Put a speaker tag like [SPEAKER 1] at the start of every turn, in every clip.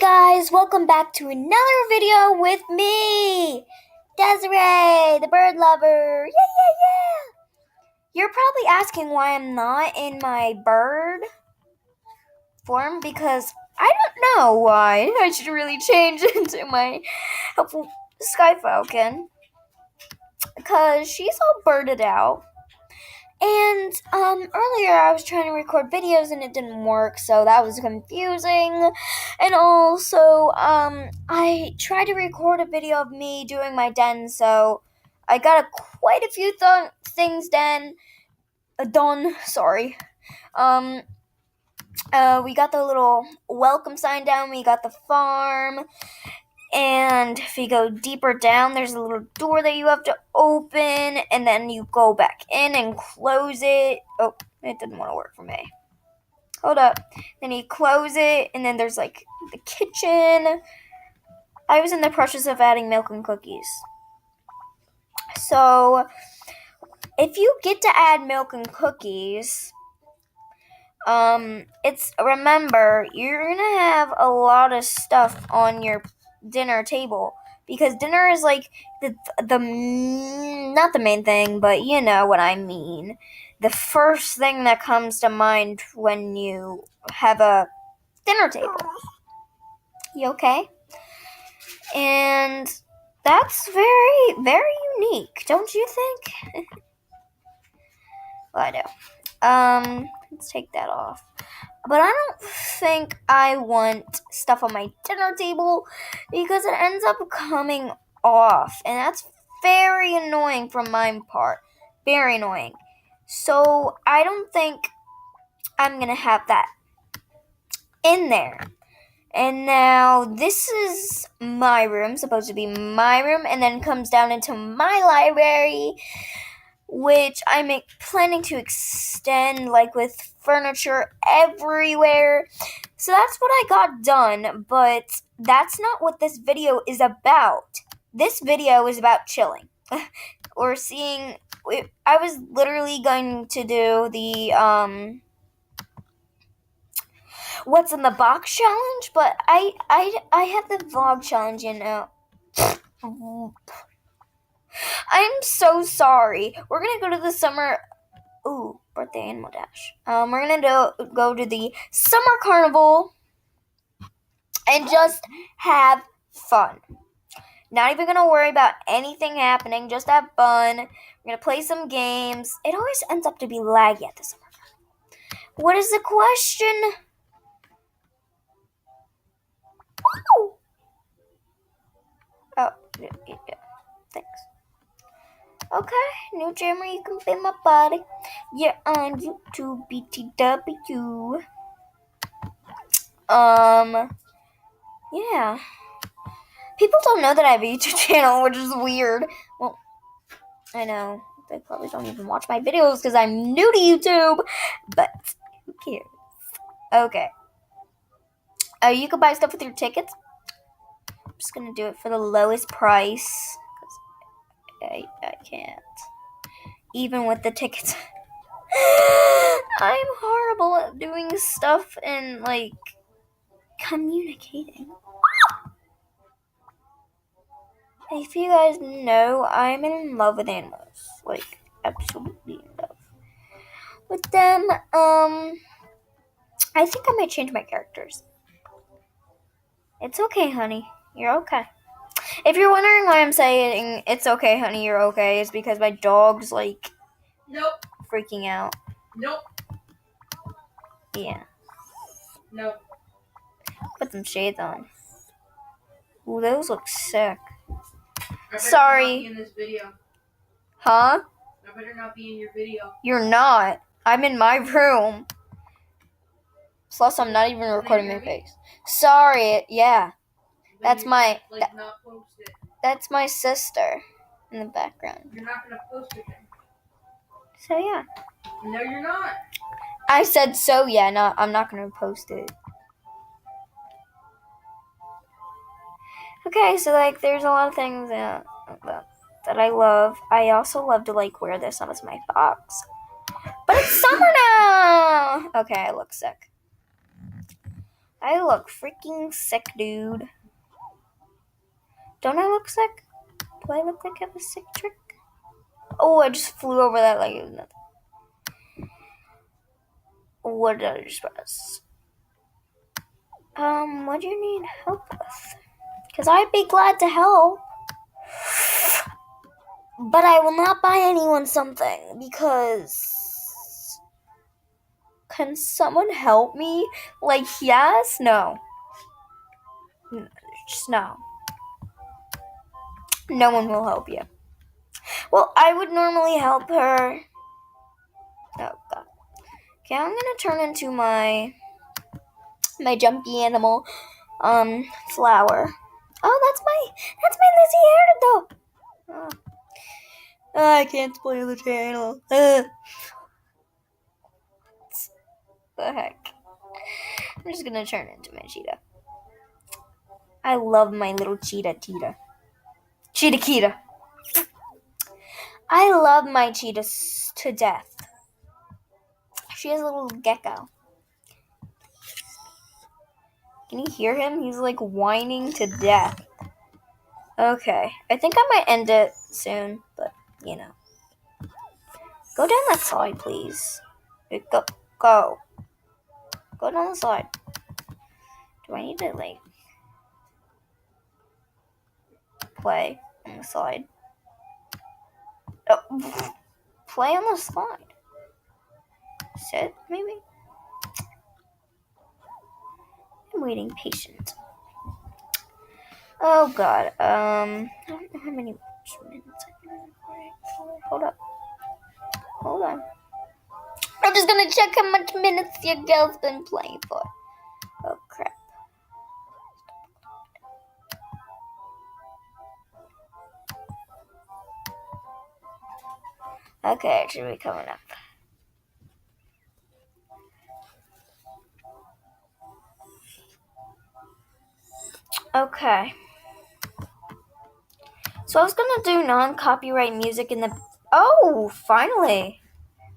[SPEAKER 1] Guys, welcome back to another video with me, Desiree, the bird lover. Yeah. You're probably asking why I'm not in my bird form because I don't know why. I should really change into my helpful Sky Falcon because she's all birded out. And earlier I was trying to record videos and it didn't work, so that was confusing. And also, I tried to record a video of me doing my den, so I got quite a few things done. Sorry. We got the little welcome sign down. We got the farm. And if you go deeper down, there's a little door that you have to open, and then you go back in and close it. Oh, it didn't want to work for me. Hold up. Then you close it, and then there's like the kitchen. I was in the process of adding milk and cookies. So, if you get to add milk and cookies, remember, you're gonna have a lot of stuff on your dinner table because dinner is like the not the main thing, but you know what I mean. The first thing that comes to mind when you have a dinner table. You okay? And that's very, very unique, don't you think? Well, I know. Let's take that off. But I don't think I want stuff on my dinner table because it ends up coming off. And that's very annoying from my part. Very annoying. So I don't think I'm going to have that in there. And now this is my room, supposed to be my room, and then comes down into my library, which I'm planning to extend, like with furniture everywhere. So that's what I got done, but that's not what this video is about. This video is about chilling. Or seeing, I was literally going to do the, what's in the box challenge, but I have the vlog challenge, you know. I'm so sorry. We're gonna go to the summer. Birthday Animal Dash. We're gonna go to the summer carnival and just have fun. Not even gonna worry about anything happening. Just have fun. We're gonna play some games. It always ends up to be laggy at the summer carnival. What is the question? Woo! Oh, yeah. Thanks. Okay, new jammer, you can be my buddy. You're on YouTube, BTW. Yeah. People don't know that I have a YouTube channel, which is weird. Well, I know. They probably don't even watch my videos because I'm new to YouTube. But who cares? Okay. You can buy stuff with your tickets. I'm just going to do it for the lowest price. Because I can't. Even with the tickets. I'm horrible at doing stuff and, like, communicating. If you guys know, I'm in love with animals. Like, absolutely in love with them. I think I might change my characters. It's okay, honey. You're okay. If you're wondering why I'm saying it's okay, honey, you're okay, it's because my dog's, like,
[SPEAKER 2] nope,
[SPEAKER 1] freaking out.
[SPEAKER 2] Nope.
[SPEAKER 1] Yeah.
[SPEAKER 2] Nope.
[SPEAKER 1] Put some shades on. Ooh, those look sick.
[SPEAKER 2] I
[SPEAKER 1] Sorry.
[SPEAKER 2] Not be in this video.
[SPEAKER 1] Huh?
[SPEAKER 2] I better not be in your video.
[SPEAKER 1] You're not. I'm in my room. Plus, I'm not even recording my face. Sorry. Yeah. That's my.
[SPEAKER 2] Not post it.
[SPEAKER 1] That's my sister in the background.
[SPEAKER 2] You're not gonna post it then.
[SPEAKER 1] So yeah.
[SPEAKER 2] No, you're not.
[SPEAKER 1] I said so. Yeah. No, I'm not gonna post it. Okay, so like, there's a lot of things that I love. I also love to like wear this on as my box. But it's summer now. Okay, I look sick. I look freaking sick, dude. Don't I look sick? Do I look like I have a sick trick? Oh, I just flew over that like it was nothing. What did I just press? What do you need help with? Because I'd be glad to help. But I will not buy anyone something because... Can someone help me? Like, yes? No. Just no. No one will help you. Well, I would normally help her. Oh, God. Okay, I'm gonna turn into my jumpy animal, flower. Oh, that's my Lizzie hair, though. Oh, I can't spoil the channel. What the heck? I'm just gonna turn into my cheetah. I love my little cheetah. Cheetah. I love my cheetah to death. She has a little gecko. Can you hear him? He's like whining to death. Okay, I think I might end it soon, but you know. Go down that slide, please. Go. Go down the slide. Do I need to, like, play on the slide? Oh, play on the slide. Sit, maybe? I'm waiting patient. Oh, God. I don't know how many minutes I've been recording. Hold on. I'm just gonna check how much minutes your girl's been playing for. Oh, crap. Okay, it should be coming up. Okay. So I was gonna do non-copyright music in the... Oh, finally.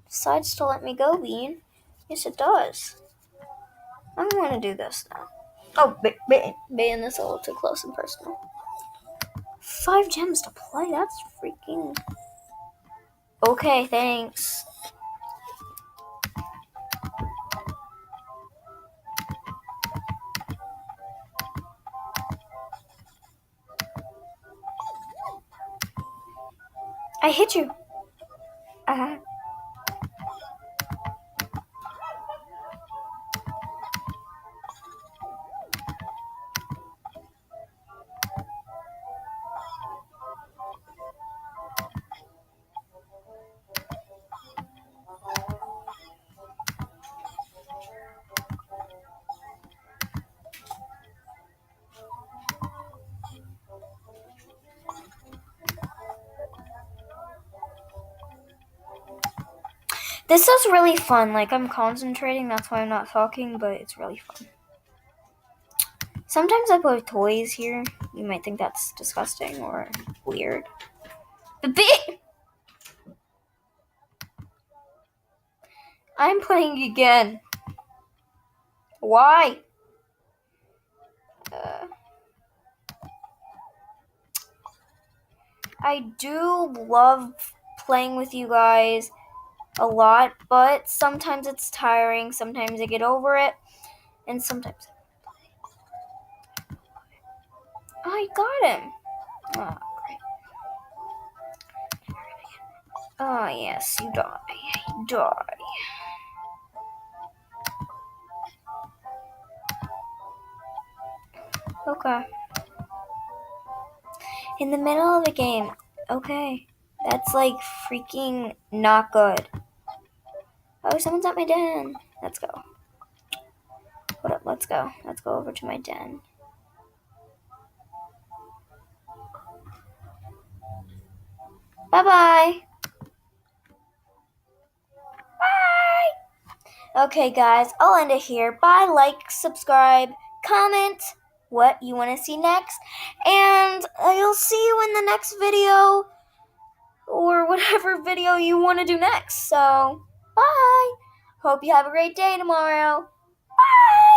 [SPEAKER 1] Decides to let me go, Bean. Yes, it does. I'm gonna do this now. Oh, being this a little too close and personal. 5 gems to play? That's freaking... Okay, thanks. I hit you. This is really fun. Like, I'm concentrating, that's why I'm not talking, but it's really fun. Sometimes I play with toys here. You might think that's disgusting or weird. I'm playing again. Why? I do love playing with you guys a lot, but sometimes it's tiring. Sometimes I get over it, and sometimes... Oh, I got him. Oh, great. Oh, yes, you die. You die. Okay. In the middle of the game. Okay. That's like freaking not good. Oh, someone's at my den. Let's go. Hold up, let's go. Let's go over to my den. Bye-bye. Bye. Okay, guys, I'll end it here. Bye, like, subscribe, comment what you want to see next, and I'll see you in the next video or whatever video you want to do next. So, bye. Hope you have a great day tomorrow. Bye.